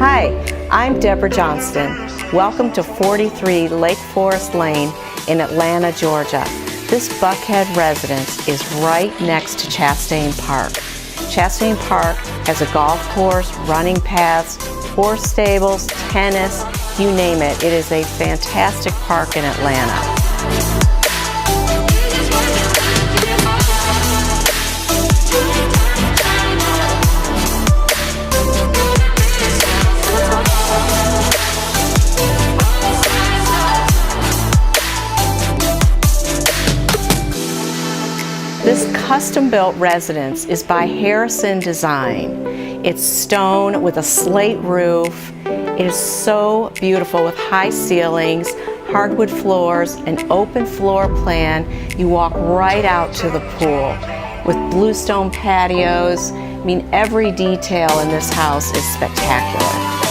Hi, I'm Debra Johnston. Welcome to 43 Lake Forest Lane in Atlanta, Georgia. This Buckhead residence is right next to Chastain Park. Chastain Park has a golf course, running paths, horse stables, tennis, you name it. It is a fantastic park in Atlanta. This custom-built residence is by Harrison Design. It's stone with a slate roof. It is so beautiful with high ceilings, hardwood floors, an open floor plan. You walk right out to the pool with bluestone patios. I mean, every detail in this house is spectacular.